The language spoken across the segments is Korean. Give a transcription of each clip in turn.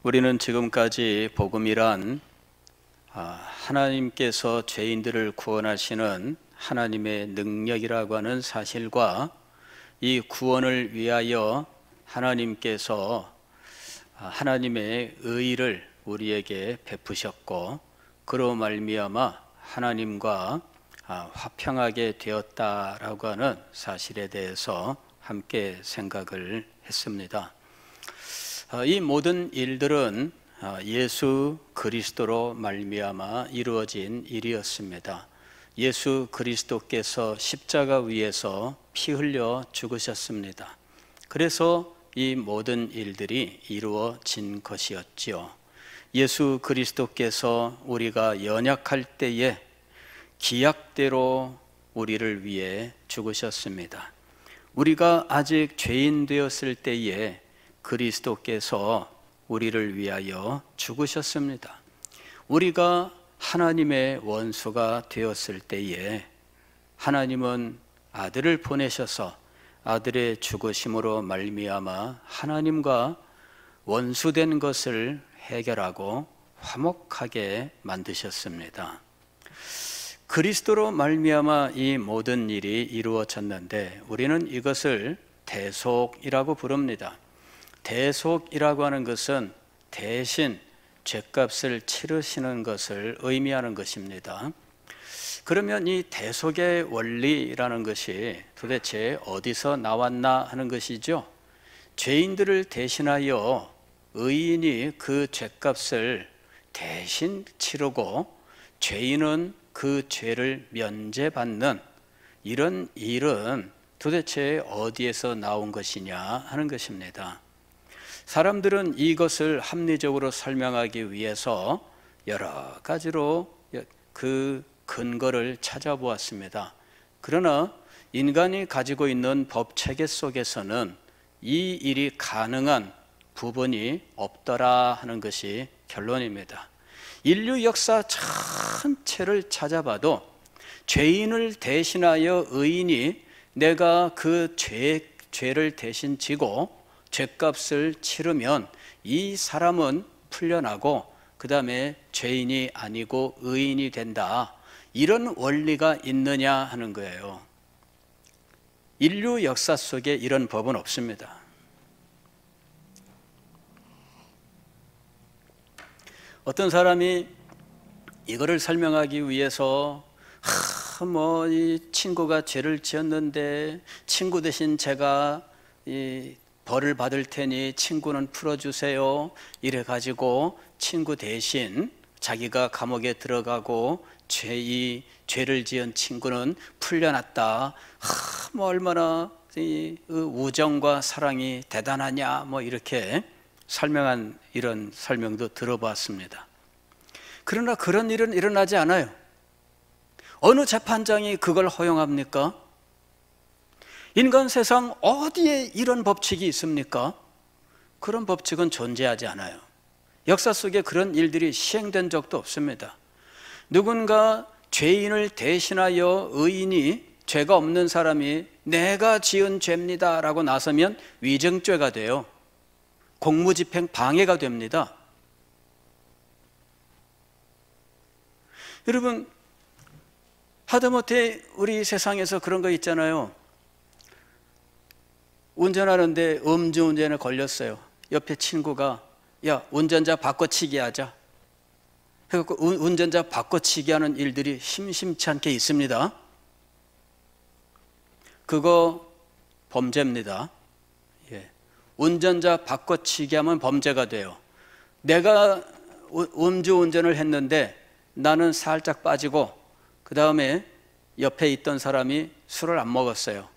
우리는 지금까지 복음이란 하나님께서 죄인들을 구원하시는 하나님의 능력이라고 하는 사실과 이 구원을 위하여 하나님께서 하나님의 의를 우리에게 베푸셨고 그로 말미암아 하나님과 화평하게 되었다라고 하는 사실에 대해서 함께 생각을 했습니다. 이 모든 일들은 예수 그리스도로 말미암아 이루어진 일이었습니다. 예수 그리스도께서 십자가 위에서 피 흘려 죽으셨습니다. 그래서 이 모든 일들이 이루어진 것이었지요. 예수 그리스도께서 우리가 연약할 때에 기약대로 우리를 위해 죽으셨습니다. 우리가 아직 죄인 되었을 때에 그리스도께서 우리를 위하여 죽으셨습니다. 우리가 하나님의 원수가 되었을 때에 하나님은 아들을 보내셔서 아들의 죽으심으로 말미암아 하나님과 원수된 것을 해결하고 화목하게 만드셨습니다. 그리스도로 말미암아 이 모든 일이 이루어졌는데 우리는 이것을 대속이라고 부릅니다. 대속이라고 하는 것은 대신 죄값을 치르시는 것을 의미하는 것입니다. 그러면 이 대속의 원리라는 것이 도대체 어디서 나왔나 하는 것이죠. 죄인들을 대신하여 의인이 그 죄값을 대신 치르고 죄인은 그 죄를 면제받는 이런 일은 도대체 어디에서 나온 것이냐 하는 것입니다. 사람들은 이것을 합리적으로 설명하기 위해서 여러 가지로 그 근거를 찾아보았습니다. 그러나 인간이 가지고 있는 법 체계 속에서는 이 일이 가능한 부분이 없더라 하는 것이 결론입니다. 인류 역사 전체를 찾아봐도 죄인을 대신하여 의인이 내가 그 죄를 대신 지고 죄값을 치르면 이 사람은 풀려나고 그 다음에 죄인이 아니고 의인이 된다. 이런 원리가 있느냐 하는 거예요. 인류 역사 속에 이런 법은 없습니다. 어떤 사람이 이거를 설명하기 위해서 이 친구가 죄를 지었는데 친구 대신 제가 이 벌을 받을 테니 친구는 풀어주세요. 이래가지고 친구 대신 자기가 감옥에 들어가고 죄를 지은 친구는 풀려났다. 얼마나 우정과 사랑이 대단하냐 이렇게 설명한 이런 설명도 들어봤습니다. 그러나 그런 일은 일어나지 않아요. 어느 재판장이 그걸 허용합니까? 인간 세상 어디에 이런 법칙이 있습니까? 그런 법칙은 존재하지 않아요. 역사 속에 그런 일들이 시행된 적도 없습니다. 누군가 죄인을 대신하여 의인이 죄가 없는 사람이 내가 지은 죄입니다 라고 나서면 위증죄가 돼요. 공무집행 방해가 됩니다. 여러분, 하다못해 우리 세상에서 그런 거 있잖아요. 운전하는데 음주운전에 걸렸어요. 옆에 친구가 야, 운전자 바꿔치기 하자. 그래서 운전자 바꿔치기 하는 일들이 심심치 않게 있습니다. 그거 범죄입니다. 운전자 바꿔치기 하면 범죄가 돼요. 내가 음주운전을 했는데 나는 살짝 빠지고 그 다음에 옆에 있던 사람이 술을 안 먹었어요.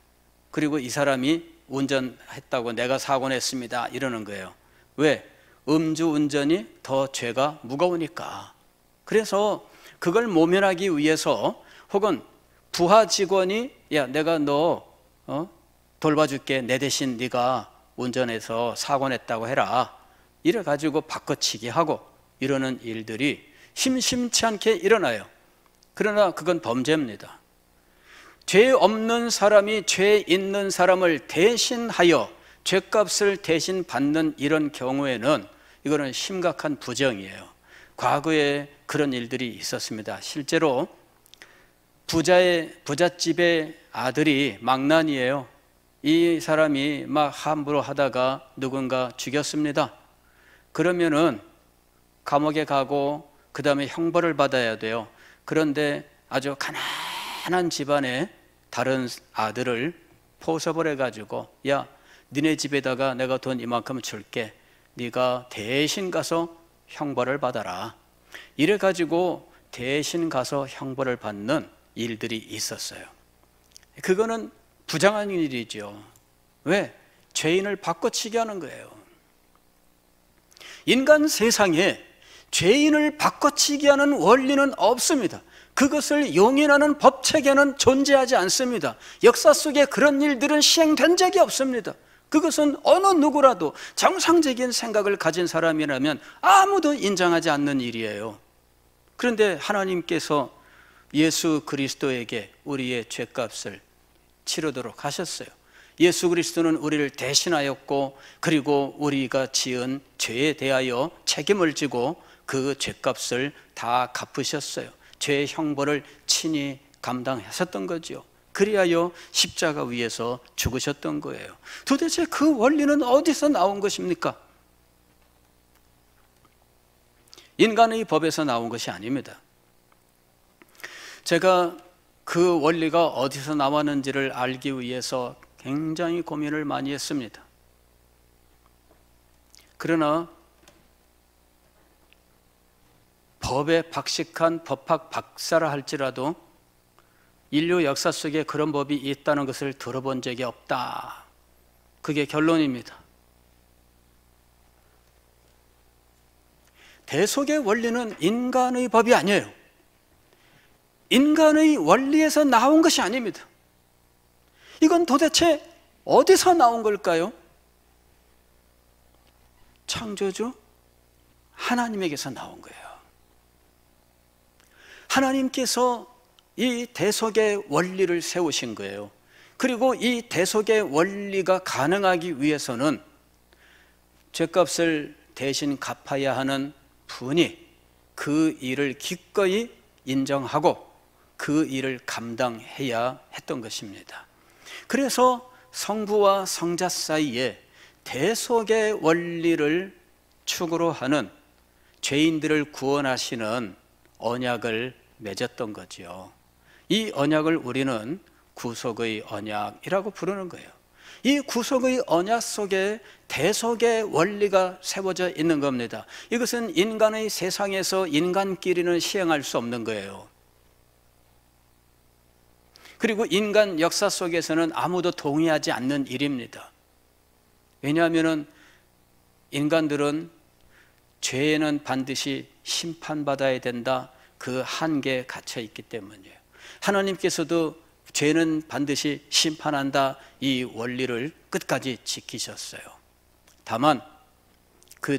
그리고 이 사람이 운전했다고 내가 사고 냈습니다 이러는 거예요. 왜? 음주운전이 더 죄가 무거우니까. 그래서 그걸 모면하기 위해서 혹은 부하 직원이 야 내가 너 돌봐줄게 내 대신 네가 운전해서 사고 냈다고 해라 이래가지고 바꿔치기 하고 이러는 일들이 심심치 않게 일어나요. 그러나 그건 범죄입니다. 죄 없는 사람이 죄 있는 사람을 대신하여 죄값을 대신 받는 이런 경우에는 이거는 심각한 부정이에요. 과거에 그런 일들이 있었습니다. 실제로 부잣집의 아들이 망난이에요. 이 사람이 막 함부로 하다가 누군가 죽였습니다. 그러면은 감옥에 가고 그 다음에 형벌을 받아야 돼요. 그런데 아주 가난한 집안의 다른 아들을 포섭을 해가지고, 야, 니네 집에다가 내가 돈 이만큼 줄게. 네가 대신 가서 형벌을 받아라. 이래가지고 대신 가서 형벌을 받는 일들이 있었어요. 그거는 부당한 일이죠. 왜? 죄인을 바꿔치기 하는 거예요. 인간 세상에 죄인을 바꿔치기 하는 원리는 없습니다. 그것을 용인하는 법체계는 존재하지 않습니다. 역사 속에 그런 일들은 시행된 적이 없습니다. 그것은 어느 누구라도 정상적인 생각을 가진 사람이라면 아무도 인정하지 않는 일이에요. 그런데 하나님께서 예수 그리스도에게 우리의 죄값을 치르도록 하셨어요. 예수 그리스도는 우리를 대신하였고, 그리고 우리가 지은 죄에 대하여 책임을 지고 그 죄값을 다 갚으셨어요. 죄의 형벌을 친히 감당하셨던 거죠. 그리하여 십자가 위에서 죽으셨던 거예요. 도대체 그 원리는 어디서 나온 것입니까? 인간의 법에서 나온 것이 아닙니다. 제가 그 원리가 어디서 나왔는지를 알기 위해서 굉장히 고민을 많이 했습니다. 그러나 법에 박식한 법학 박사라 할지라도 인류 역사 속에 그런 법이 있다는 것을 들어본 적이 없다. 그게 결론입니다. 대속의 원리는 인간의 법이 아니에요. 인간의 원리에서 나온 것이 아닙니다. 이건 도대체 어디서 나온 걸까요? 창조주 하나님에게서 나온 거예요. 하나님께서 이 대속의 원리를 세우신 거예요. 그리고 이 대속의 원리가 가능하기 위해서는 죄값을 대신 갚아야 하는 분이 그 일을 기꺼이 인정하고 그 일을 감당해야 했던 것입니다. 그래서 성부와 성자 사이에 대속의 원리를 축으로 하는 죄인들을 구원하시는 언약을 맺었던 거지요. 이 언약을 우리는 구속의 언약이라고 부르는 거예요. 이 구속의 언약 속에 대속의 원리가 세워져 있는 겁니다. 이것은 인간의 세상에서 인간끼리는 시행할 수 없는 거예요. 그리고 인간 역사 속에서는 아무도 동의하지 않는 일입니다. 왜냐하면 인간들은 죄에는 반드시 심판받아야 된다, 그 한계에 갇혀 있기 때문이에요. 하나님께서도 죄는 반드시 심판한다, 이 원리를 끝까지 지키셨어요. 다만 그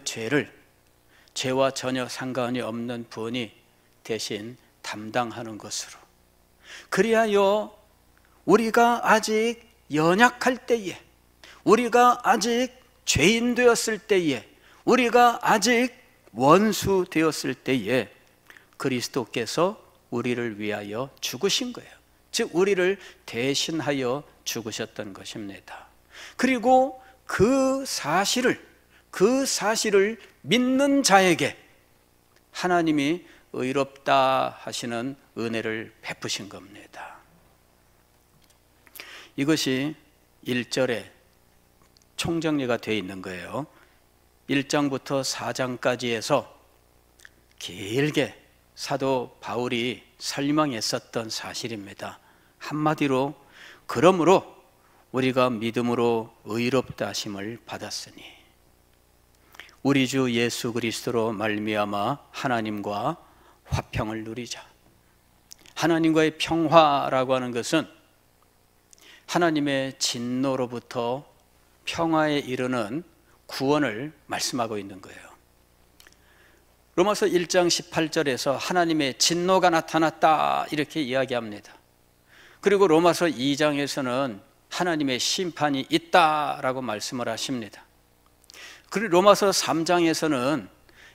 죄와 전혀 상관이 없는 분이 대신 담당하는 것으로, 그리하여 우리가 아직 연약할 때에, 우리가 아직 죄인 되었을 때에, 우리가 아직 원수 되었을 때에 그리스도께서 우리를 위하여 죽으신 거예요. 즉 우리를 대신하여 죽으셨던 것입니다. 그리고 그 사실을 믿는 자에게 하나님이 의롭다 하시는 은혜를 베푸신 겁니다. 이것이 1절에 총정리가 되어 있는 거예요. 1장부터 4장까지 해서 길게 사도 바울이 설명했었던 사실입니다. 한마디로, 그러므로 우리가 믿음으로 의롭다 하심을 받았으니 우리 주 예수 그리스도로 말미암아 하나님과 화평을 누리자. 하나님과의 평화라고 하는 것은 하나님의 진노로부터 평화에 이르는 구원을 말씀하고 있는 거예요. 로마서 1장 18절에서 하나님의 진노가 나타났다 이렇게 이야기합니다. 그리고 로마서 2장에서는 하나님의 심판이 있다라고 말씀을 하십니다. 그리고 로마서 3장에서는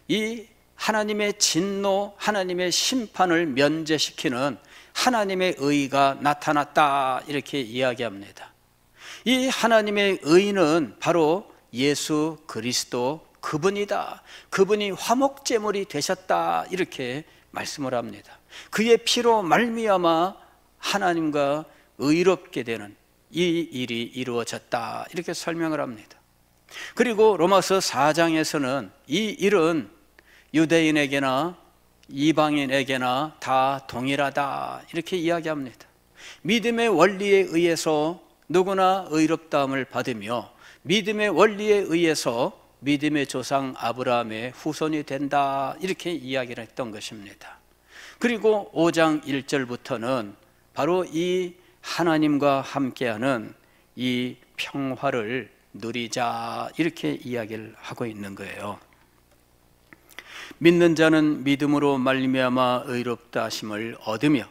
이 하나님의 진노, 하나님의 심판을 면제시키는 하나님의 의가 나타났다 이렇게 이야기합니다. 이 하나님의 의는 바로 예수 그리스도 그분이다. 그분이 화목제물이 되셨다 이렇게 말씀을 합니다. 그의 피로 말미암아 하나님과 의롭게 되는 이 일이 이루어졌다 이렇게 설명을 합니다. 그리고 로마서 4장에서는 이 일은 유대인에게나 이방인에게나 다 동일하다 이렇게 이야기합니다. 믿음의 원리에 의해서 누구나 의롭다함을 받으며 믿음의 원리에 의해서 믿음의 조상 아브라함의 후손이 된다 이렇게 이야기를 했던 것입니다. 그리고 5장 1절부터는 바로 이 하나님과 함께하는 이 평화를 누리자 이렇게 이야기를 하고 있는 거예요. 믿는 자는 믿음으로 말미암아 의롭다 하심을 얻으며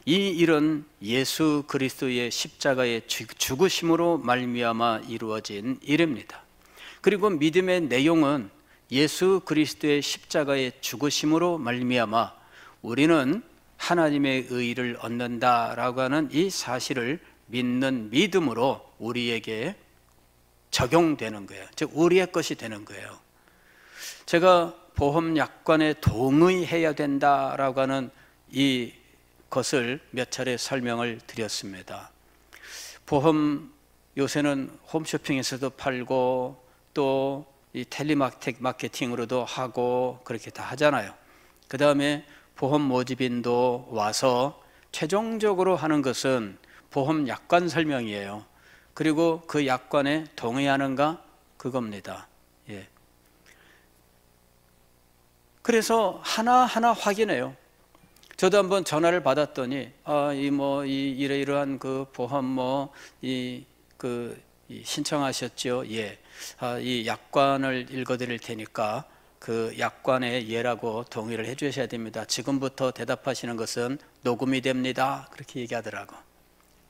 이 일은 예수 그리스도의 십자가의 죽으심으로 말미암아 이루어진 일입니다. 그리고 믿음의 내용은 예수 그리스도의 십자가의 죽으심으로 말미암아 우리는 하나님의 의를 얻는다라고 하는 이 사실을 믿는 믿음으로 우리에게 적용되는 거예요. 즉 우리의 것이 되는 거예요. 제가 보험약관에 동의해야 된다라고 하는 이 것을 몇 차례 설명을 드렸습니다. 보험 요새는 홈쇼핑에서도 팔고 또 이 텔레마케팅으로도 하고 그렇게 다 하잖아요. 그 다음에 보험 모집인도 와서 최종적으로 하는 것은 보험 약관 설명이에요. 그리고 그 약관에 동의하는가 그겁니다. 예. 그래서 하나하나 확인해요. 저도 한번 전화를 받았더니 이러이러한 그 보험 신청하셨죠? 예. 이 약관을 읽어드릴 테니까 그 약관의 예라고 동의를 해주셔야 됩니다. 지금부터 대답하시는 것은 녹음이 됩니다. 그렇게 얘기하더라고.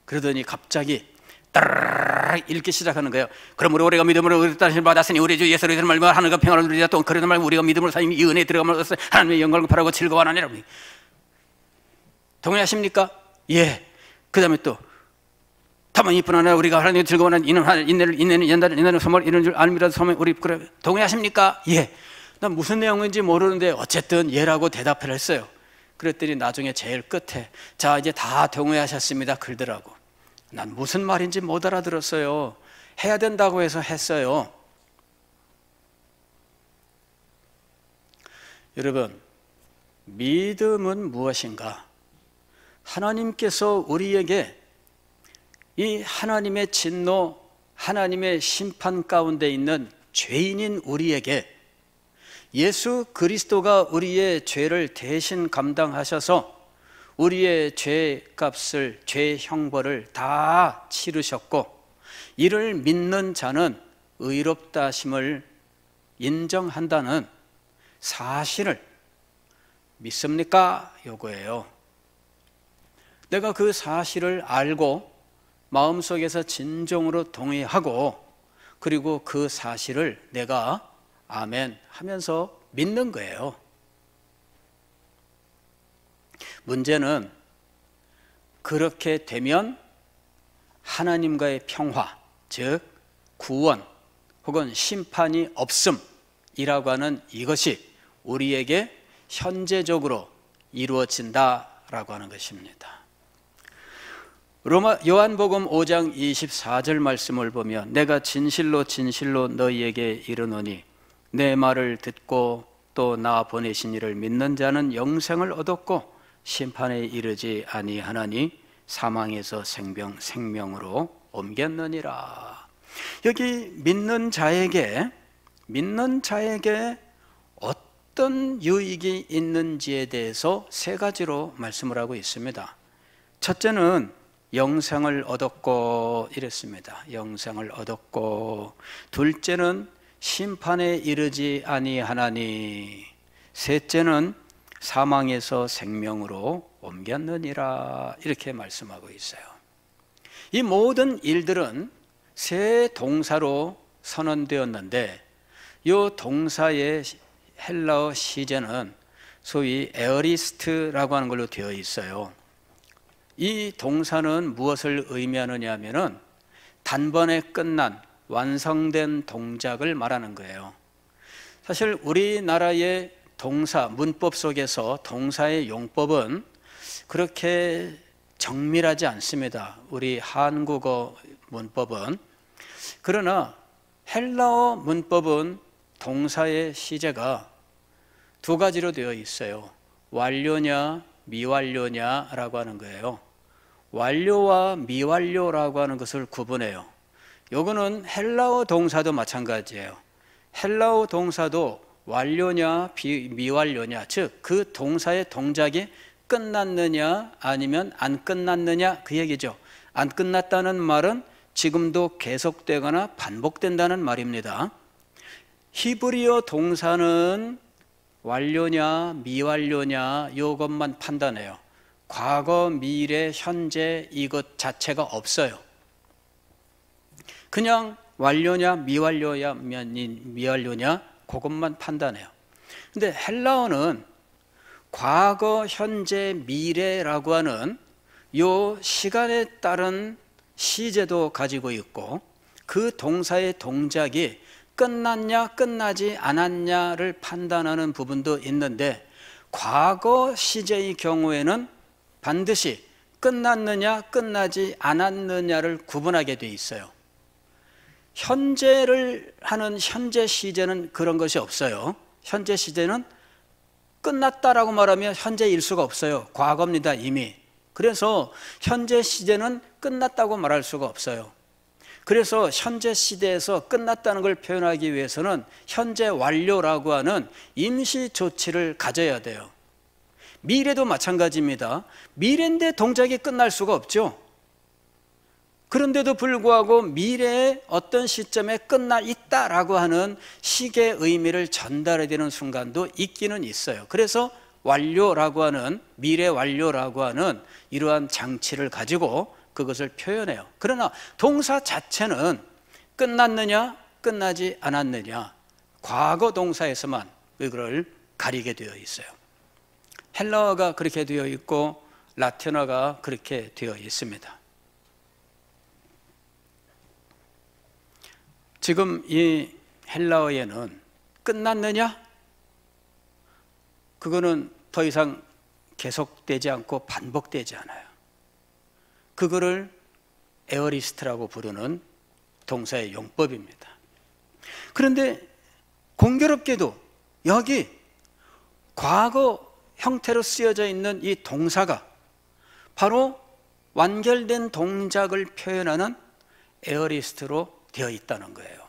그러더니 갑자기 따르르 읽기 시작하는 거예요. 그러므로 우리가 믿음으로 의롭다 하심을 받았으니 우리 주 예수 그리스도를 말미암아 하늘과 평화를 누리자. 또 그러는 말 우리가 믿음으로 사님이 이 은혜에 들어감을 얻었으니 하나님의 영광을 바라고 즐거워하느니라. 동의하십니까? 예. 그 다음에 또 다만 이뿐 아니라 우리가 하나님의 즐거워하는 이는 인내는 연단을 인내는 소망을 이루는 줄 알미라도 소망 우리 그래 동의하십니까? 예. 난 무슨 내용인지 모르는데 어쨌든 예라고 대답을 했어요. 그랬더니 나중에 제일 끝에 자 이제 다 동의하셨습니다 그러더라고. 난 무슨 말인지 못 알아들었어요. 해야 된다고 해서 했어요. 여러분, 믿음은 무엇인가? 하나님께서 우리에게 이 하나님의 진노, 하나님의 심판 가운데 있는 죄인인 우리에게 예수 그리스도가 우리의 죄를 대신 감당하셔서 우리의 죄값을, 죄 형벌을 다 치르셨고 이를 믿는 자는 의롭다 하심을 인정한다는 사실을 믿습니까? 요거예요. 내가 그 사실을 알고 마음속에서 진정으로 동의하고 그리고 그 사실을 내가 아멘 하면서 믿는 거예요. 문제는 그렇게 되면 하나님과의 평화, 즉 구원 혹은 심판이 없음이라고 하는 이것이 우리에게 현재적으로 이루어진다라고 하는 것입니다. 요한복음 5장 24절 말씀을 보면 내가 진실로 진실로 너희에게 이르노니 내 말을 듣고 또 나 보내신 이를 믿는 자는 영생을 얻었고 심판에 이르지 아니하나니 사망에서 생명으로 옮겼느니라. 여기 믿는 자에게 어떤 유익이 있는지에 대해서 세 가지로 말씀을 하고 있습니다. 첫째는 영생을 얻었고 이랬습니다. 영생을 얻었고, 둘째는 심판에 이르지 아니하나니, 셋째는 사망에서 생명으로 옮겼느니라 이렇게 말씀하고 있어요. 이 모든 일들은 세 동사로 선언되었는데 이 동사의 헬라어 시제는 소위 에어리스트라고 하는 걸로 되어 있어요. 이 동사는 무엇을 의미하느냐 하면은 단번에 끝난 완성된 동작을 말하는 거예요. 사실 우리나라의 동사 문법 속에서 동사의 용법은 그렇게 정밀하지 않습니다. 우리 한국어 문법은. 그러나 헬라어 문법은 동사의 시제가 두 가지로 되어 있어요. 완료냐 미완료냐라고 하는 거예요. 완료와 미완료라고 하는 것을 구분해요. 요거는 헬라어 동사도 마찬가지예요. 헬라어 동사도 완료냐 미완료냐, 즉 그 동사의 동작이 끝났느냐 아니면 안 끝났느냐 그 얘기죠. 안 끝났다는 말은 지금도 계속되거나 반복된다는 말입니다. 히브리어 동사는 완료냐 미완료냐 이것만 판단해요. 과거, 미래, 현재 이것 자체가 없어요. 그냥 완료냐 미완료냐 그것만 판단해요. 근데 헬라어는 과거, 현재, 미래라고 하는 요 시간에 따른 시제도 가지고 있고 그 동사의 동작이 끝났냐 끝나지 않았냐를 판단하는 부분도 있는데 과거 시제의 경우에는 반드시 끝났느냐 끝나지 않았느냐를 구분하게 돼 있어요. 현재를 하는 현재 시제는 그런 것이 없어요. 현재 시제는 끝났다라고 말하면 현재일 수가 없어요. 과거입니다, 이미. 그래서 현재 시제는 끝났다고 말할 수가 없어요. 그래서 현재 시대에서 끝났다는 걸 표현하기 위해서는 현재 완료라고 하는 임시 조치를 가져야 돼요. 미래도 마찬가지입니다. 미래인데 동작이 끝날 수가 없죠. 그런데도 불구하고 미래의 어떤 시점에 끝나 있다라고 하는 식의 의미를 전달해야 되는 순간도 있기는 있어요. 그래서 완료라고 하는, 미래 완료라고 하는 이러한 장치를 가지고 그것을 표현해요. 그러나 동사 자체는 끝났느냐 끝나지 않았느냐 과거 동사에서만 그걸 가리게 되어 있어요. 헬라어가 그렇게 되어 있고 라틴어가 그렇게 되어 있습니다. 지금 이 헬라어에는 끝났느냐? 그거는 더 이상 계속되지 않고 반복되지 않아요. 그거를 에어리스트라고 부르는 동사의 용법입니다. 그런데 공교롭게도 여기 과거 형태로 쓰여져 있는 이 동사가 바로 완결된 동작을 표현하는 에어리스트로 되어 있다는 거예요.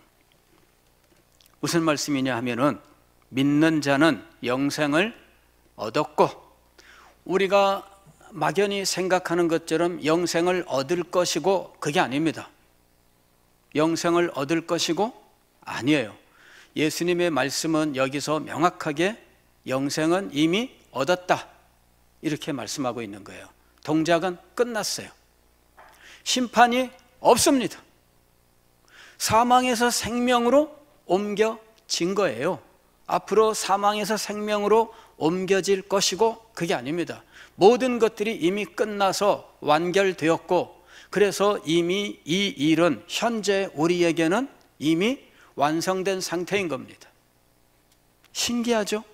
무슨 말씀이냐 하면은 믿는 자는 영생을 얻었고 우리가 막연히 생각하는 것처럼 영생을 얻을 것이고 그게 아닙니다. 영생을 얻을 것이고 아니에요. 예수님의 말씀은 여기서 명확하게 영생은 이미 얻었다 이렇게 말씀하고 있는 거예요. 동작은 끝났어요. 심판이 없습니다. 사망에서 생명으로 옮겨진 거예요. 앞으로 사망에서 생명으로 옮겨질 것이고 그게 아닙니다. 모든 것들이 이미 끝나서 완결되었고 그래서 이미 이 일은 현재 우리에게는 이미 완성된 상태인 겁니다. 신기하죠?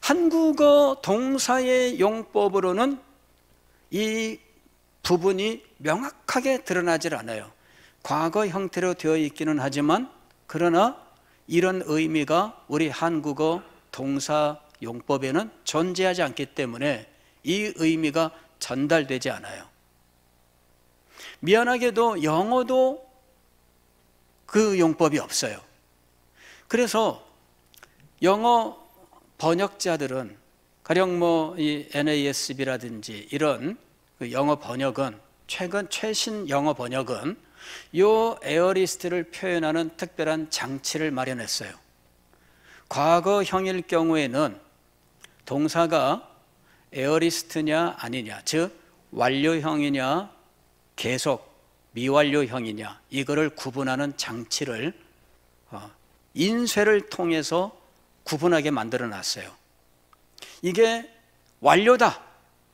한국어 동사의 용법으로는 이 부분이 명확하게 드러나질 않아요. 과거 형태로 되어 있기는 하지만 그러나 이런 의미가 우리 한국어 동사 용법에는 존재하지 않기 때문에 이 의미가 전달되지 않아요. 미안하게도 영어도 그 용법이 없어요. 그래서 영어 번역자들은 가령 이 NASB라든지 이런 영어 번역은 최신 영어 번역은 요 에어리스트를 표현하는 특별한 장치를 마련했어요. 과거형일 경우에는 동사가 에어리스트냐 아니냐, 즉 완료형이냐 계속 미완료형이냐, 이거를 구분하는 장치를 인쇄를 통해서 구분하게 만들어 놨어요. 이게 완료다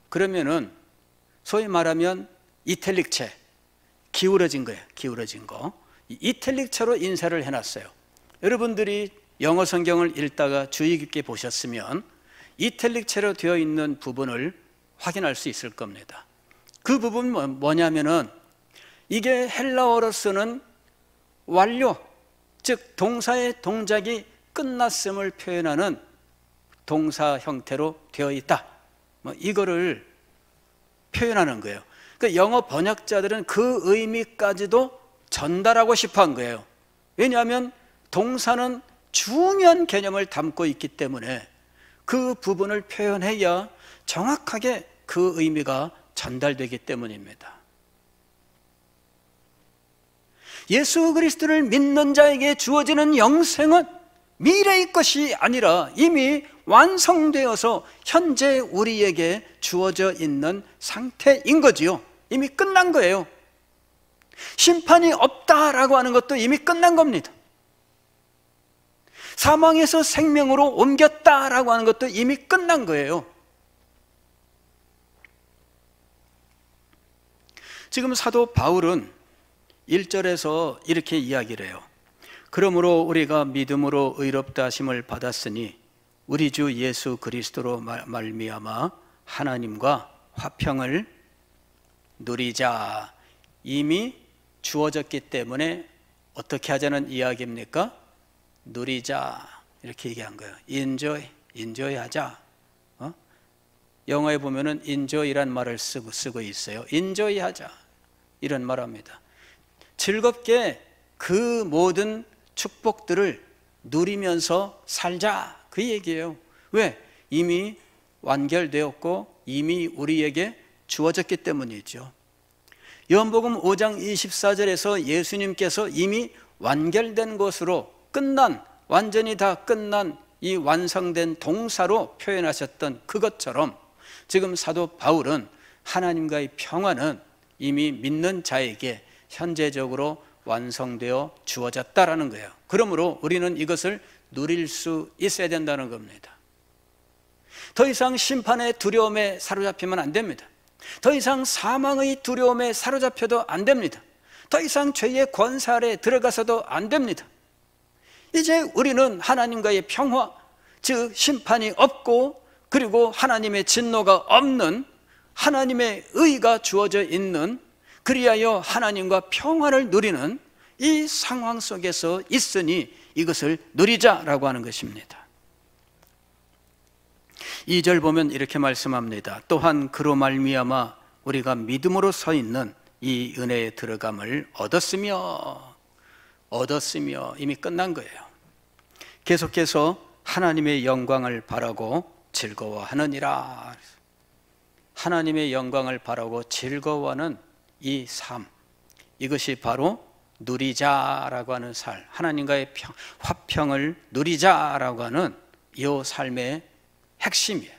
그러면은 소위 말하면 이탈릭체, 기울어진 거예요. 기울어진 거. 이탈릭체로 인쇄를 해놨어요. 여러분들이 영어 성경을 읽다가 주의 깊게 보셨으면 이탈릭체로 되어 있는 부분을 확인할 수 있을 겁니다. 그 부분은 뭐냐면은 이게 헬라어로 쓰는 완료, 즉 동사의 동작이 끝났음을 표현하는 동사 형태로 되어 있다, 이거를 표현하는 거예요. 그러니까 영어 번역자들은 그 의미까지도 전달하고 싶어 한 거예요. 왜냐하면 동사는 중요한 개념을 담고 있기 때문에 그 부분을 표현해야 정확하게 그 의미가 전달되기 때문입니다. 예수 그리스도를 믿는 자에게 주어지는 영생은 미래의 것이 아니라 이미 완성되어서 현재 우리에게 주어져 있는 상태인 거지요. 이미 끝난 거예요. 심판이 없다라고 하는 것도 이미 끝난 겁니다. 사망에서 생명으로 옮겼다라고 하는 것도 이미 끝난 거예요. 지금 사도 바울은 1절에서 이렇게 이야기를 해요. 그러므로 우리가 믿음으로 의롭다 하심을 받았으니 우리 주 예수 그리스도로 말미암아 하나님과 화평을 누리자. 이미 주어졌기 때문에 어떻게 하자는 이야기입니까? 누리자, 이렇게 얘기한 거예요. 인조이 하자. 영어에 보면은 인조이란 말을 쓰고 있어요. 인조이 하자, 이런 말합니다. 즐겁게 그 모든 축복들을 누리면서 살자, 그 얘기예요. 왜? 이미 완결되었고 이미 우리에게 주어졌기 때문이죠. 요한복음 5장 24절에서 예수님께서 이미 완결된 것으로 끝난, 완전히 다 끝난 이 완성된 동사로 표현하셨던 그것처럼 지금 사도 바울은 하나님과의 평화는 이미 믿는 자에게 현재적으로 완성되어 주어졌다라는 거예요. 그러므로 우리는 이것을 누릴 수 있어야 된다는 겁니다. 더 이상 심판의 두려움에 사로잡히면 안 됩니다. 더 이상 사망의 두려움에 사로잡혀도 안 됩니다. 더 이상 죄의 권세 아래 들어가서도 안 됩니다. 이제 우리는 하나님과의 평화, 즉 심판이 없고 그리고 하나님의 진노가 없는 하나님의 의가 주어져 있는, 그리하여 하나님과 평화를 누리는 이 상황 속에서 있으니 이것을 누리자라고 하는 것입니다. 2절 보면 이렇게 말씀합니다. 또한 그로 말미암아 우리가 믿음으로 서 있는 이 은혜에 들어감을 얻었으며 이미 끝난 거예요. 계속해서 하나님의 영광을 바라고 즐거워하느니라. 하나님의 영광을 바라고 즐거워하는 이 삶, 이것이 바로 누리자라고 하는 삶, 하나님과의 화평을 누리자라고 하는 이 삶의 핵심이에요.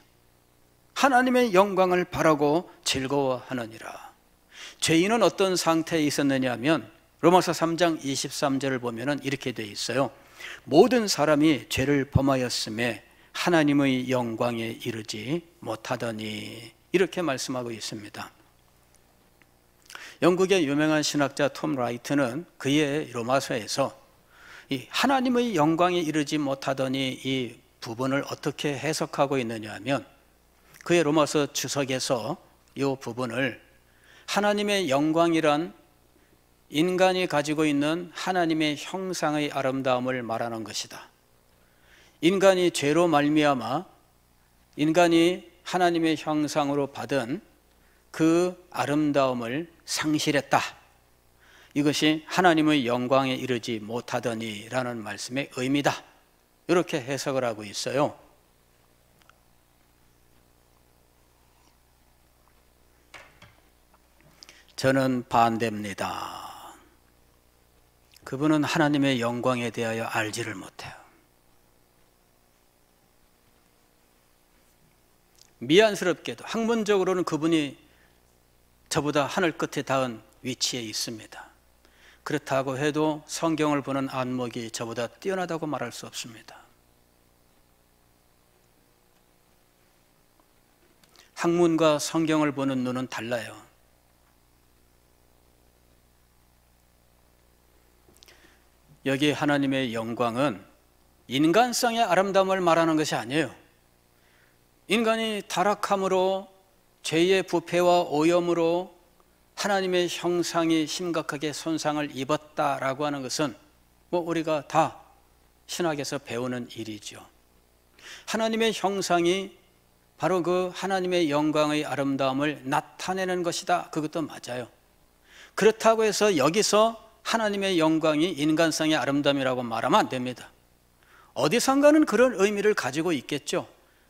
하나님의 영광을 바라고 즐거워하느니라. 죄인은 어떤 상태에 있었느냐 하면 로마서 3장 23절을 보면 이렇게 되어 있어요. 모든 사람이 죄를 범하였음에 하나님의 영광에 이르지 못하더니, 이렇게 말씀하고 있습니다. 영국의 유명한 신학자 톰 라이트는 그의 로마서에서 이 하나님의 영광에 이르지 못하더니 이 부분을 어떻게 해석하고 있느냐 하면 그의 로마서 주석에서 이 부분을 하나님의 영광이란 인간이 가지고 있는 하나님의 형상의 아름다움을 말하는 것이다. 인간이 죄로 말미암아 인간이 하나님의 형상으로 받은 그 아름다움을 상실했다. 이것이 하나님의 영광에 이르지 못하더니 라는 말씀의 의미다. 이렇게 해석을 하고 있어요. 저는 반대입니다. 그분은 하나님의 영광에 대하여 알지를 못해요. 미안스럽게도 학문적으로는 그분이 저보다 하늘 끝에 닿은 위치에 있습니다. 그렇다고 해도 성경을 보는 안목이 저보다 뛰어나다고 말할 수 없습니다. 학문과 성경을 보는 눈은 달라요. 여기 하나님의 영광은 인간성의 아름다움을 말하는 것이 아니에요. 인간이 타락함으로 죄의 부패와 오염으로 하나님의 형상이 심각하게 손상을 입었다라고 하는 것은 우리가 다 신학에서 배우는 일이죠. 하나님의 형상이 바로 그 하나님의 영광의 아름다움을 나타내는 것이다. 그것도 맞아요. 그렇다고 해서 여기서 하나님의 영광이 인간성의 아름다움이라고 말하면 안 됩니다. 어디선가는 그런 의미를 가지고 있겠죠.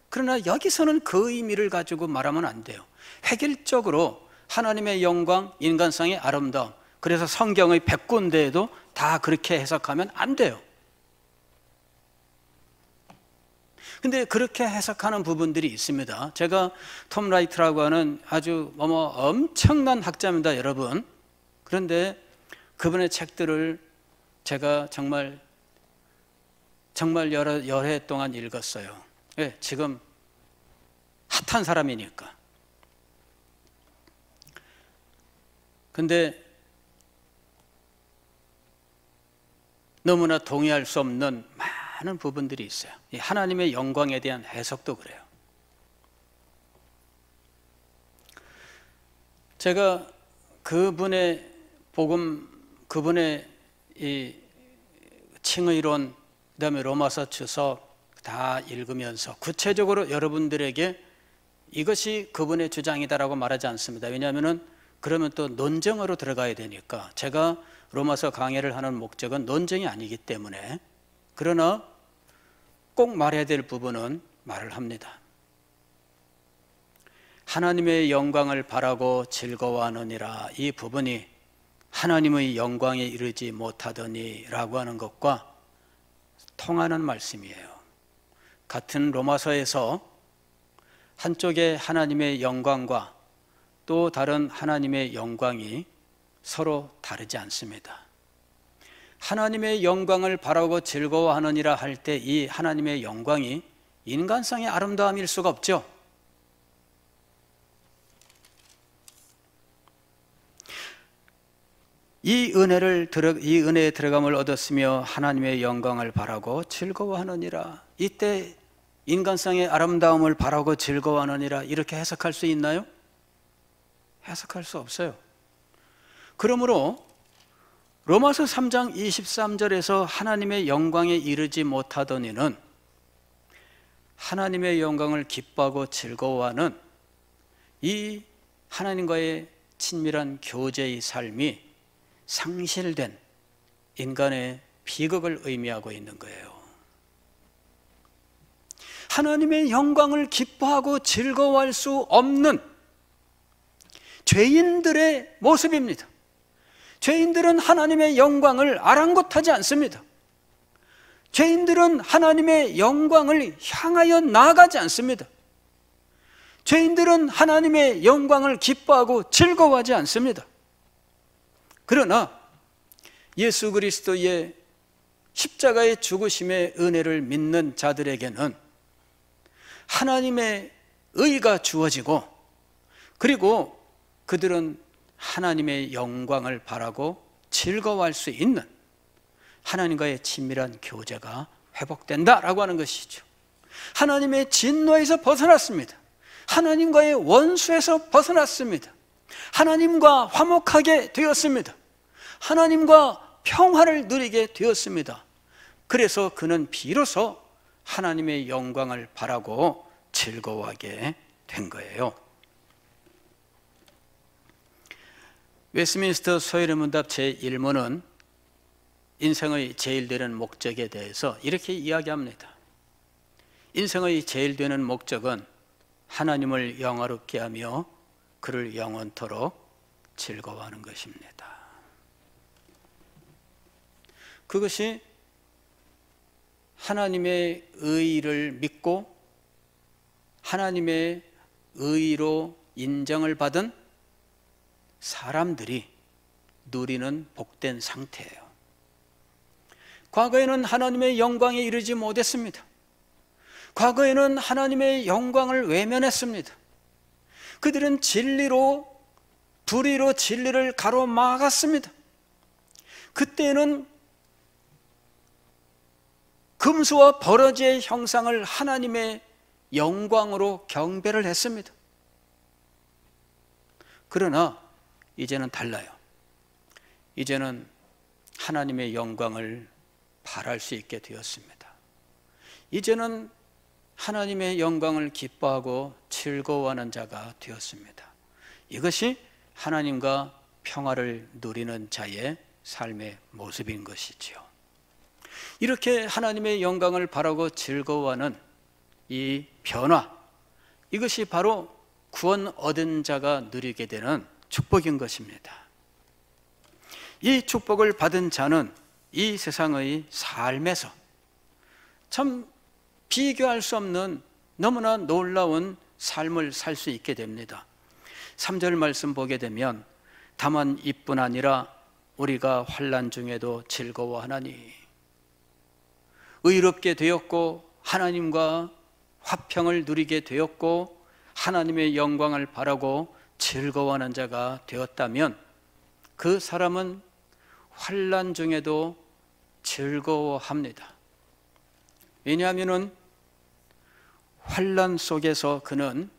그러나 여기서는 그 의미를 가지고 말하면 안 돼요. 획일적으로 하나님의 영광, 인간성의 아름다움, 그래서 성경의 100군데에도 다 그렇게 해석하면 안 돼요. 근데 그렇게 해석하는 부분들이 있습니다. 제가 톰 라이트라고 하는 아주 엄청난 학자입니다, 여러분. 그런데 그분의 책들을 제가 정말 여러 해 동안 읽었어요. 왜? 지금 핫한 사람이니까. 근데 너무나 동의할 수 없는 많은 부분들이 있어요. 하나님의 영광에 대한 해석도 그래요. 제가 그분의 복음, 그분의 이 칭의론, 그다음에 로마서 주석 다 읽으면서 구체적으로 여러분들에게 이것이 그분의 주장이다라고 말하지 않습니다. 왜냐하면 그러면 또 논쟁으로 들어가야 되니까. 제가 로마서 강해를 하는 목적은 논쟁이 아니기 때문에. 그러나 꼭 말해야 될 부분은 말을 합니다. 하나님의 영광을 바라고 즐거워하느니라, 이 부분이 하나님의 영광에 이르지 못하더니 라고 하는 것과 통하는 말씀이에요. 같은 로마서에서 한쪽에 하나님의 영광과 또 다른 하나님의 영광이 서로 다르지 않습니다. 하나님의 영광을 바라고 즐거워하느니라 할 때 이 하나님의 영광이 인간성의 아름다움일 수가 없죠. 이 은혜에 들어감을 얻었으며 하나님의 영광을 바라고 즐거워하느니라. 이때 인간성의 아름다움을 바라고 즐거워하느니라 이렇게 해석할 수 있나요? 해석할 수 없어요. 그러므로 로마서 3장 23절에서 하나님의 영광에 이르지 못하더니는 하나님의 영광을 기뻐하고 즐거워하는 이 하나님과의 친밀한 교제의 삶이 상실된 인간의 비극을 의미하고 있는 거예요. 하나님의 영광을 기뻐하고 즐거워할 수 없는 죄인들의 모습입니다. 죄인들은 하나님의 영광을 아랑곳하지 않습니다. 죄인들은 하나님의 영광을 향하여 나아가지 않습니다. 죄인들은 하나님의 영광을 기뻐하고 즐거워하지 않습니다. 그러나 예수 그리스도의 십자가의 죽으심의 은혜를 믿는 자들에게는 하나님의 의가 주어지고, 그리고 그들은 하나님의 영광을 바라고 즐거워할 수 있는 하나님과의 친밀한 교제가 회복된다라고 하는 것이죠. 하나님의 진노에서 벗어났습니다. 하나님과의 원수에서 벗어났습니다. 하나님과 화목하게 되었습니다. 하나님과 평화를 누리게 되었습니다. 그래서 그는 비로소 하나님의 영광을 바라고 즐거워하게 된 거예요. 웨스민스터 소요리 문답 제1문은 인생의 제일 되는 목적에 대해서 이렇게 이야기합니다. 인생의 제일 되는 목적은 하나님을 영화롭게 하며 그를 영원토록 즐거워하는 것입니다. 그것이 하나님의 의를 믿고 하나님의 의로 인정을 받은 사람들이 누리는 복된 상태예요. 과거에는 하나님의 영광에 이르지 못했습니다. 과거에는 하나님의 영광을 외면했습니다. 그들은 불의로 진리를 가로막았습니다. 그때는 금수와 버러지의 형상을 하나님의 영광으로 경배를 했습니다. 그러나 이제는 달라요. 이제는 하나님의 영광을 바랄 수 있게 되었습니다. 이제는 하나님의 영광을 기뻐하고 즐거워하는 자가 되었습니다. 이것이 하나님과 평화를 누리는 자의 삶의 모습인 것이지요. 이렇게 하나님의 영광을 바라고 즐거워하는 이 변화, 이것이 바로 구원 얻은 자가 누리게 되는 축복인 것입니다. 이 축복을 받은 자는 이 세상의 삶에서 참 비교할 수 없는 너무나 놀라운 삶을 살 수 있게 됩니다. 3절 말씀 보게 되면 다만 이뿐 아니라 우리가 환난 중에도 즐거워하나니, 의롭게 되었고 하나님과 화평을 누리게 되었고 하나님의 영광을 바라고 즐거워하는 자가 되었다면 그 사람은 환난 중에도 즐거워합니다. 왜냐하면 환난 속에서 그는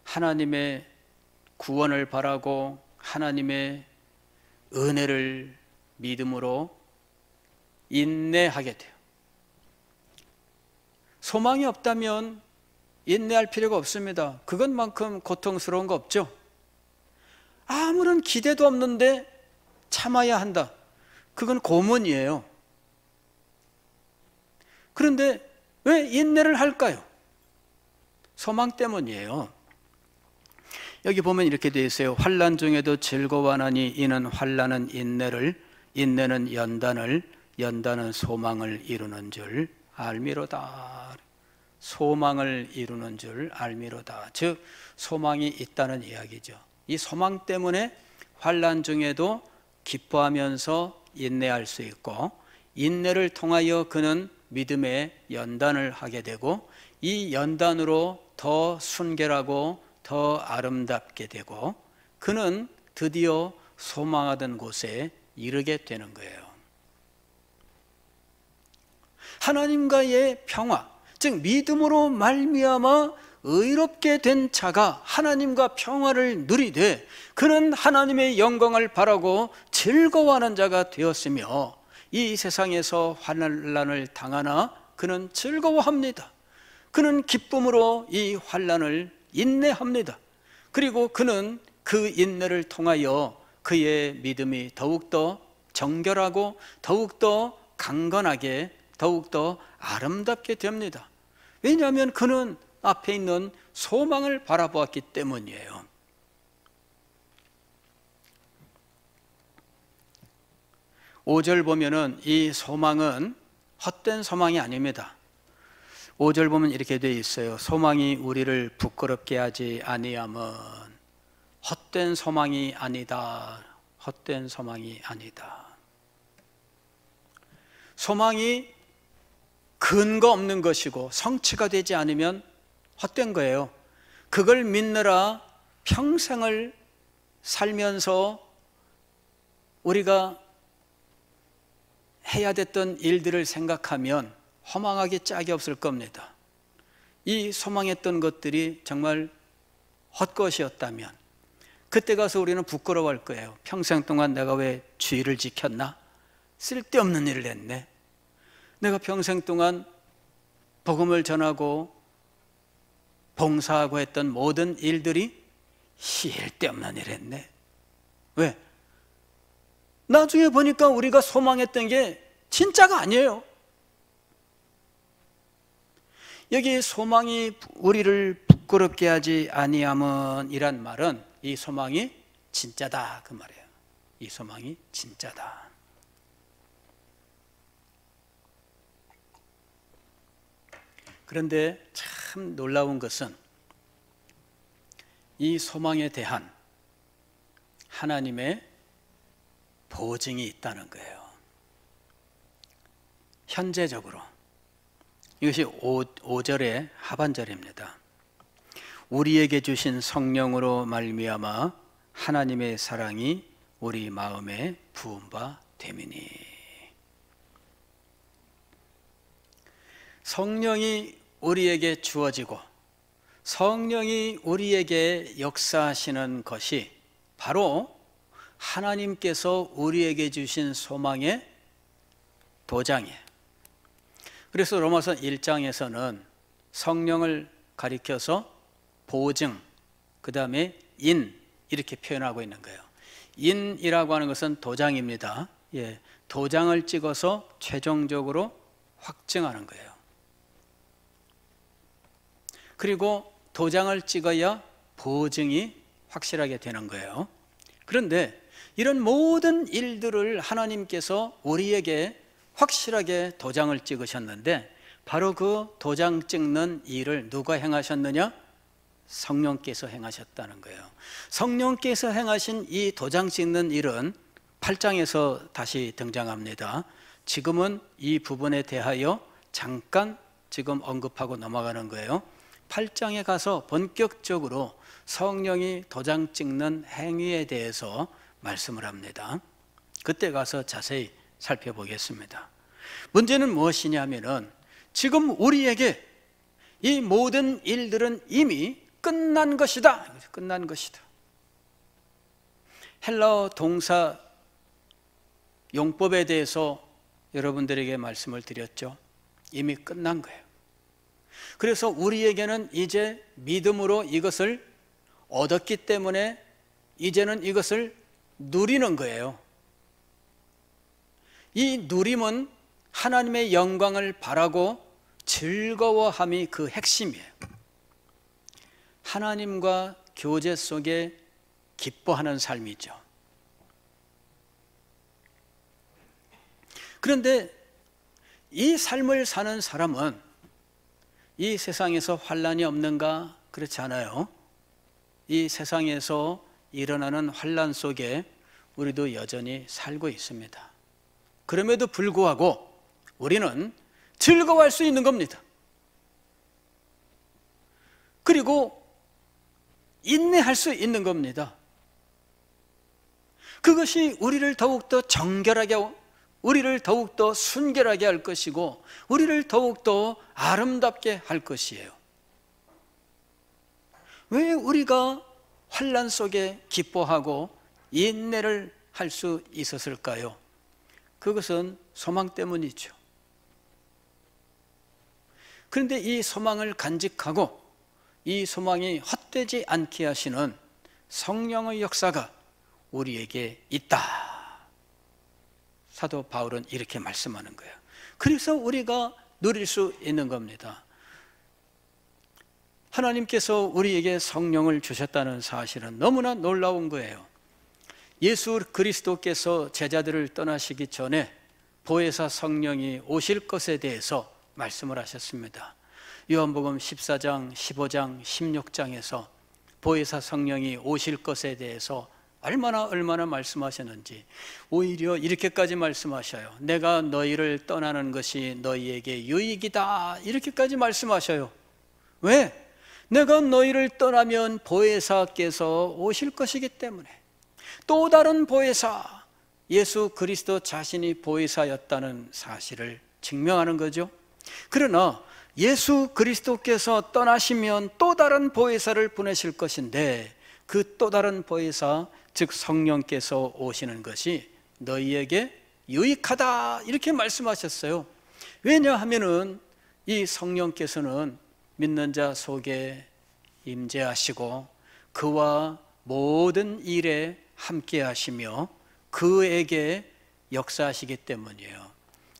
하나님의 구원을 바라고 하나님의 은혜를 믿음으로 인내하게 돼요. 소망이 없다면 인내할 필요가 없습니다. 그것만큼 고통스러운 거 없죠. 아무런 기대도 없는데 참아야 한다. 그건 고문이에요. 그런데 왜 인내를 할까요? 소망 때문이에요. 여기 보면 이렇게 되어 있어요. 환난 중에도 즐거워하나니 이는 환난은 인내를, 인내는 연단을, 연단은 소망을 이루는 줄 알미로다. 소망을 이루는 줄 알미로다. 즉 소망이 있다는 이야기죠. 이 소망 때문에 환난 중에도 기뻐하면서 인내할 수 있고, 인내를 통하여 그는 믿음의 연단을 하게 되고, 이 연단으로 더 순결하고 더 아름답게 되고, 그는 드디어 소망하던 곳에 이르게 되는 거예요. 하나님과의 평화, 즉 믿음으로 말미암아 의롭게 된 자가 하나님과 평화를 누리되 그는 하나님의 영광을 바라고 즐거워하는 자가 되었으며, 이 세상에서 환난을 당하나 그는 즐거워합니다. 그는 기쁨으로 이 환난을 인내합니다. 그리고 그는 그 인내를 통하여 그의 믿음이 더욱더 정결하고 더욱더 강건하게, 더욱더 아름답게 됩니다. 왜냐하면 그는 앞에 있는 소망을 바라보았기 때문이에요. 오 절 보면은 이 소망은 헛된 소망이 아닙니다. 5절 보면 이렇게 되어 있어요. 소망이 우리를 부끄럽게 하지 아니함은 헛된 소망이 아니다. 헛된 소망이 아니다. 소망이 근거 없는 것이고 성취가 되지 않으면 헛된 거예요. 그걸 믿느라 평생을 살면서 우리가 해야 됐던 일들을 생각하면 허망하기 짝이 없을 겁니다. 이 소망했던 것들이 정말 헛것이었다면 그때 가서 우리는 부끄러워할 거예요. 평생 동안 내가 왜 주의를 지켰나? 쓸데없는 일을 했네. 내가 평생 동안 복음을 전하고 봉사하고 했던 모든 일들이 쓸데없는 일을 했네. 왜? 나중에 보니까 우리가 소망했던 게 진짜가 아니에요. 여기 소망이 우리를 부끄럽게 하지 아니함은 이란 말은 이 소망이 진짜다 그 말이에요. 이 소망이 진짜다. 그런데 참 놀라운 것은 이 소망에 대한 하나님의 보증이 있다는 거예요. 현재적으로. 이것이 5절의 하반절입니다. 우리에게 주신 성령으로 말미암아 하나님의 사랑이 우리 마음에 부은 바 됨이니. 성령이 우리에게 주어지고 성령이 우리에게 역사하시는 것이 바로 하나님께서 우리에게 주신 소망의 도장이에요. 그래서 로마서 1장에서는 성령을 가리켜서 보증, 그 다음에 인 이렇게 표현하고 있는 거예요. 인이라고 하는 것은 도장입니다. 예, 도장을 찍어서 최종적으로 확증하는 거예요. 그리고 도장을 찍어야 보증이 확실하게 되는 거예요. 그런데 이런 모든 일들을 하나님께서 우리에게 확실하게 도장을 찍으셨는데 바로 그 도장 찍는 일을 누가 행하셨느냐? 성령께서 행하셨다는 거예요. 성령께서 행하신 이 도장 찍는 일은 8장에서 다시 등장합니다. 지금은 이 부분에 대하여 잠깐 지금 언급하고 넘어가는 거예요. 8장에 가서 본격적으로 성령이 도장 찍는 행위에 대해서 말씀을 합니다. 그때 가서 자세히 살펴보겠습니다. 문제는 무엇이냐면은 지금 우리에게 이 모든 일들은 이미 끝난 것이다. 끝난 것이다. 헬라어 동사 용법에 대해서 여러분들에게 말씀을 드렸죠. 이미 끝난 거예요. 그래서 우리에게는 이제 믿음으로 이것을 얻었기 때문에 이제는 이것을 누리는 거예요. 이 누림은 하나님의 영광을 바라고 즐거워함이 그 핵심이에요. 하나님과 교제 속에 기뻐하는 삶이죠. 그런데 이 삶을 사는 사람은 이 세상에서 환난이 없는가? 그렇지 않아요. 이 세상에서 일어나는 환난 속에 우리도 여전히 살고 있습니다. 그럼에도 불구하고 우리는 즐거워할 수 있는 겁니다. 그리고 인내할 수 있는 겁니다. 그것이 우리를 더욱더 정결하게, 우리를 더욱더 순결하게 할 것이고 우리를 더욱더 아름답게 할 것이에요. 왜 우리가 환난 속에 기뻐하고 인내를 할 수 있었을까요? 그것은 소망 때문이죠. 그런데 이 소망을 간직하고 이 소망이 헛되지 않게 하시는 성령의 역사가 우리에게 있다. 사도 바울은 이렇게 말씀하는 거예요. 그래서 우리가 누릴 수 있는 겁니다. 하나님께서 우리에게 성령을 주셨다는 사실은 너무나 놀라운 거예요. 예수 그리스도께서 제자들을 떠나시기 전에 보혜사 성령이 오실 것에 대해서 말씀을 하셨습니다. 요한복음 14장, 15장, 16장에서 보혜사 성령이 오실 것에 대해서 얼마나 말씀하셨는지 오히려 이렇게까지 말씀하셔요. 내가 너희를 떠나는 것이 너희에게 유익이다. 이렇게까지 말씀하셔요. 왜? 내가 너희를 떠나면 보혜사께서 오실 것이기 때문에. 또 다른 보혜사, 예수 그리스도 자신이 보혜사였다는 사실을 증명하는 거죠. 그러나 예수 그리스도께서 떠나시면 또 다른 보혜사를 보내실 것인데 그 또 다른 보혜사, 즉 성령께서 오시는 것이 너희에게 유익하다 이렇게 말씀하셨어요. 왜냐하면은 이 성령께서는 믿는 자 속에 임재하시고 그와 모든 일에 함께 하시며 그에게 역사하시기 때문이에요.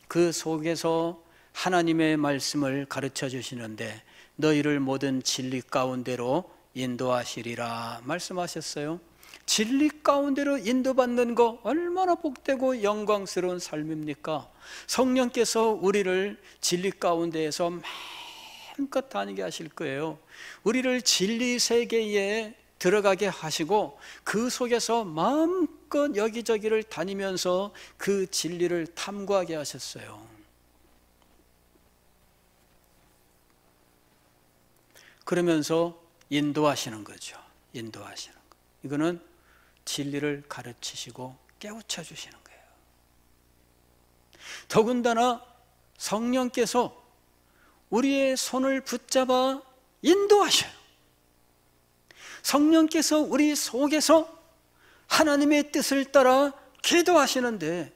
그 속에서 하나님의 말씀을 가르쳐 주시는데 너희를 모든 진리 가운데로 인도하시리라 말씀하셨어요. 진리 가운데로 인도받는 거 얼마나 복되고 영광스러운 삶입니까? 성령께서 우리를 진리 가운데에서 마음껏 다니게 하실 거예요. 우리를 진리 세계에 들어가게 하시고 그 속에서 마음껏 마음껏 여기저기를 다니면서 그 진리를 탐구하게 하셨어요. 그러면서 인도하시는 거죠. 인도하시는 거. 이거는 진리를 가르치시고 깨우쳐 주시는 거예요. 더군다나 성령께서 우리의 손을 붙잡아 인도하셔요. 성령께서 우리 속에서 하나님의 뜻을 따라 기도하시는데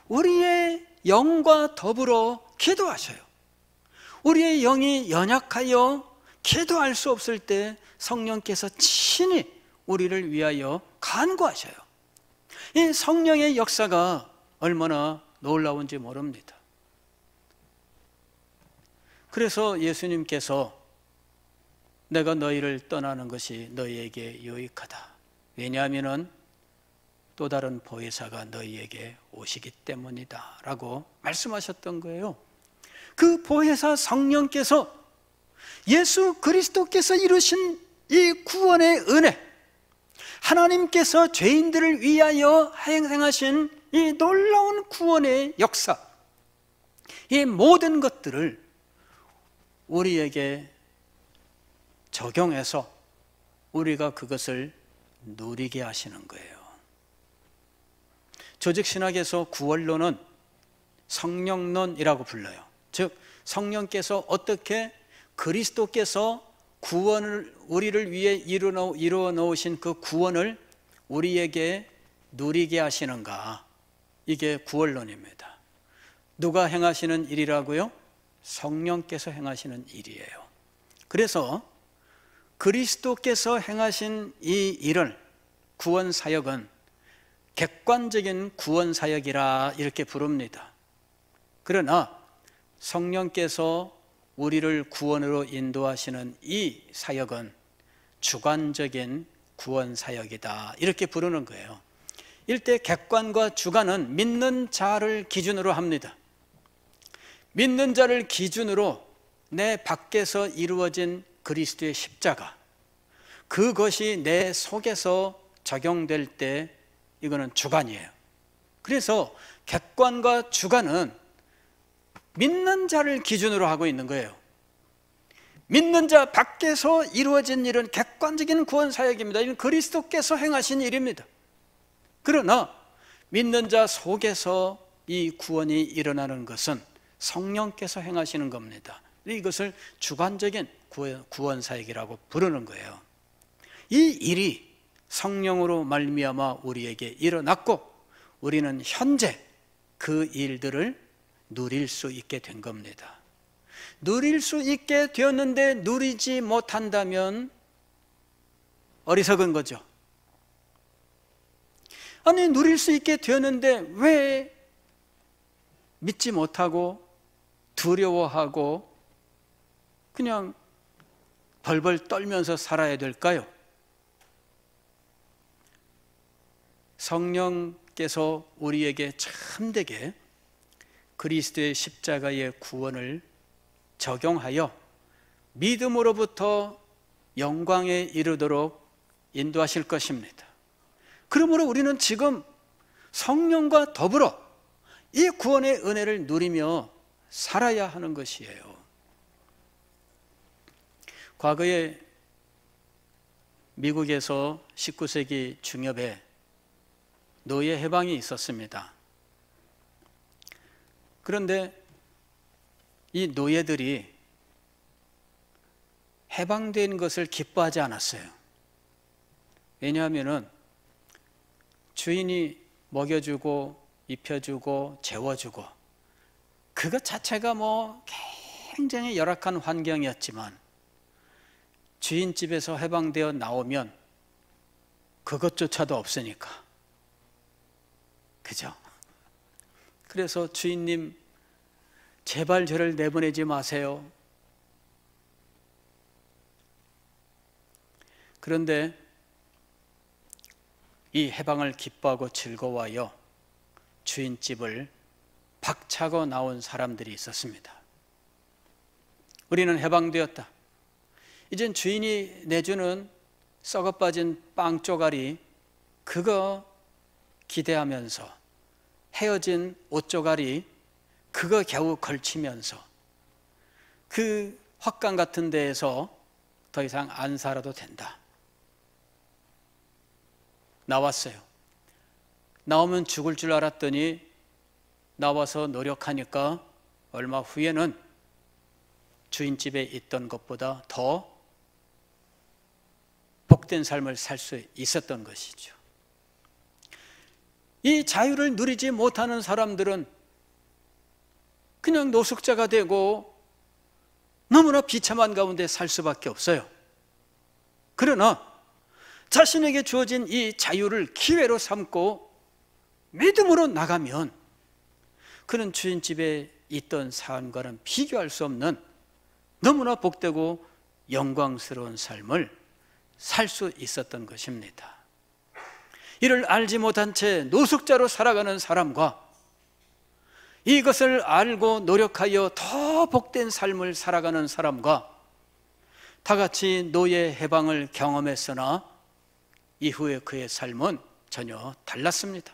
우리의 영과 더불어 기도하셔요. 우리의 영이 연약하여 기도할 수 없을 때 성령께서 친히 우리를 위하여 간구하셔요. 이 성령의 역사가 얼마나 놀라운지 모릅니다. 그래서 예수님께서 내가 너희를 떠나는 것이 너희에게 유익하다. 왜냐하면 또 다른 보혜사가 너희에게 오시기 때문이다 라고 말씀하셨던 거예요. 그 보혜사 성령께서 예수 그리스도께서 이루신 이 구원의 은혜, 하나님께서 죄인들을 위하여 행하신 이 놀라운 구원의 역사, 이 모든 것들을 우리에게 적용해서 우리가 그것을 누리게 하시는 거예요. 조직신학에서 구원론은 성령론이라고 불러요. 즉 성령께서 어떻게 그리스도께서 구원을 우리를 위해 이루어 놓으신 그 구원을 우리에게 누리게 하시는가, 이게 구원론입니다. 누가 행하시는 일이라고요? 성령께서 행하시는 일이에요. 그래서 그리스도께서 행하신 이 일을, 구원 사역은 객관적인 구원 사역이라 이렇게 부릅니다. 그러나 성령께서 우리를 구원으로 인도하시는 이 사역은 주관적인 구원 사역이다 이렇게 부르는 거예요. 일대 객관과 주관은 믿는 자를 기준으로 합니다. 믿는 자를 기준으로 내 밖에서 이루어진 그리스도의 십자가, 그것이 내 속에서 적용될 때 이거는 주관이에요. 그래서 객관과 주관은 믿는 자를 기준으로 하고 있는 거예요. 믿는 자 밖에서 이루어진 일은 객관적인 구원 사역입니다. 이는 그리스도께서 행하신 일입니다. 그러나 믿는 자 속에서 이 구원이 일어나는 것은 성령께서 행하시는 겁니다. 이것을 주관적인 구원 사역이라고 부르는 거예요. 이 일이 성령으로 말미암아 우리에게 일어났고 우리는 현재 그 일들을 누릴 수 있게 된 겁니다. 누릴 수 있게 되었는데 누리지 못한다면 어리석은 거죠. 아니, 누릴 수 있게 되었는데 왜 믿지 못하고 두려워하고 그냥 벌벌 떨면서 살아야 될까요? 성령께서 우리에게 참되게 그리스도의 십자가의 구원을 적용하여 믿음으로부터 영광에 이르도록 인도하실 것입니다. 그러므로 우리는 지금 성령과 더불어 이 구원의 은혜를 누리며 살아야 하는 것이에요. 과거에 미국에서 19세기 중엽에 노예 해방이 있었습니다. 그런데 이 노예들이 해방된 것을 기뻐하지 않았어요. 왜냐하면 주인이 먹여주고 입혀주고 재워주고 그것 자체가 굉장히 열악한 환경이었지만 주인 집에서 해방되어 나오면 그것조차도 없으니까, 그죠? 그래서 주인님 제발 저를 내보내지 마세요. 그런데 이 해방을 기뻐하고 즐거워하여 주인집을 박차고 나온 사람들이 있었습니다. 우리는 해방되었다. 이젠 주인이 내주는 썩어빠진 빵 쪼가리 그거 기대하면서 헤어진 옷조가리 그거 겨우 걸치면서 그 확강 같은 데에서 더 이상 안 살아도 된다. 나왔어요. 나오면 죽을 줄 알았더니 나와서 노력하니까 얼마 후에는 주인집에 있던 것보다 더 복된 삶을 살 수 있었던 것이죠. 이 자유를 누리지 못하는 사람들은 그냥 노숙자가 되고 너무나 비참한 가운데 살 수밖에 없어요. 그러나 자신에게 주어진 이 자유를 기회로 삼고 믿음으로 나가면 그는 주인집에 있던 삶과는 비교할 수 없는 너무나 복되고 영광스러운 삶을 살 수 있었던 것입니다. 이를 알지 못한 채 노숙자로 살아가는 사람과 이것을 알고 노력하여 더 복된 삶을 살아가는 사람과 다 같이 노예 해방을 경험했으나 이후에 그의 삶은 전혀 달랐습니다.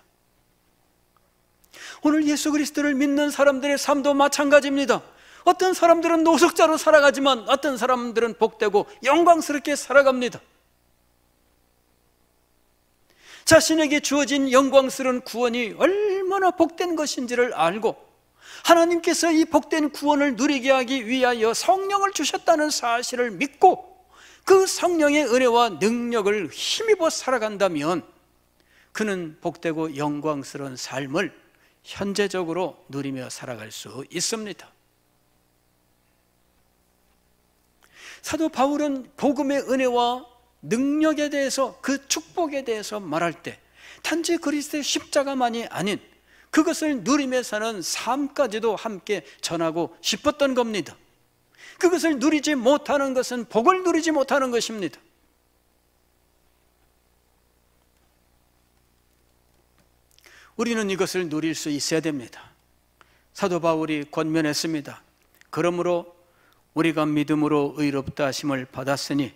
오늘 예수 그리스도를 믿는 사람들의 삶도 마찬가지입니다. 어떤 사람들은 노숙자로 살아가지만 어떤 사람들은 복되고 영광스럽게 살아갑니다. 자신에게 주어진 영광스러운 구원이 얼마나 복된 것인지를 알고 하나님께서 이 복된 구원을 누리게 하기 위하여 성령을 주셨다는 사실을 믿고 그 성령의 은혜와 능력을 힘입어 살아간다면 그는 복되고 영광스러운 삶을 현재적으로 누리며 살아갈 수 있습니다. 사도 바울은 복음의 은혜와 능력에 대해서, 그 축복에 대해서 말할 때 단지 그리스도의 십자가만이 아닌 그것을 누리며 사는 삶까지도 함께 전하고 싶었던 겁니다. 그것을 누리지 못하는 것은 복을 누리지 못하는 것입니다. 우리는 이것을 누릴 수 있어야 됩니다. 사도 바울이 권면했습니다. 그러므로 우리가 믿음으로 의롭다 하심을 받았으니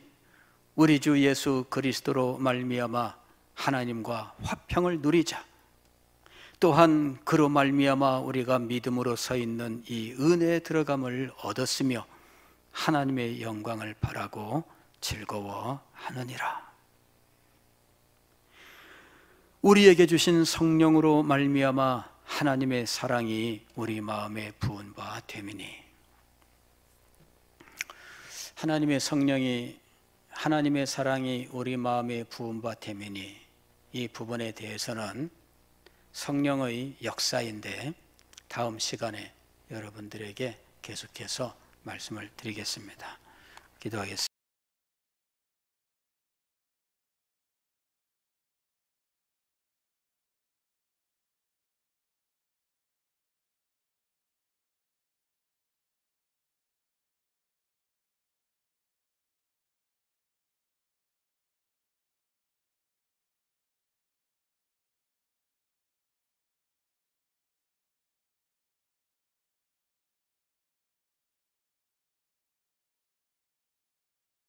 우리 주 예수 그리스도로 말미암아 하나님과 화평을 누리자. 또한 그로 말미암아 우리가 믿음으로 서 있는 이 은혜에 들어감을 얻었으며 하나님의 영광을 바라고 즐거워하느니라. 우리에게 주신 성령으로 말미암아 하나님의 사랑이 우리 마음에 부은 바 됨이니, 하나님의 성령이, 하나님의 사랑이 우리 마음에 부은 바 됨이니, 이 부분에 대해서는 성령의 역사인데 다음 시간에 여러분들에게 계속해서 말씀을 드리겠습니다. 기도하겠습니다.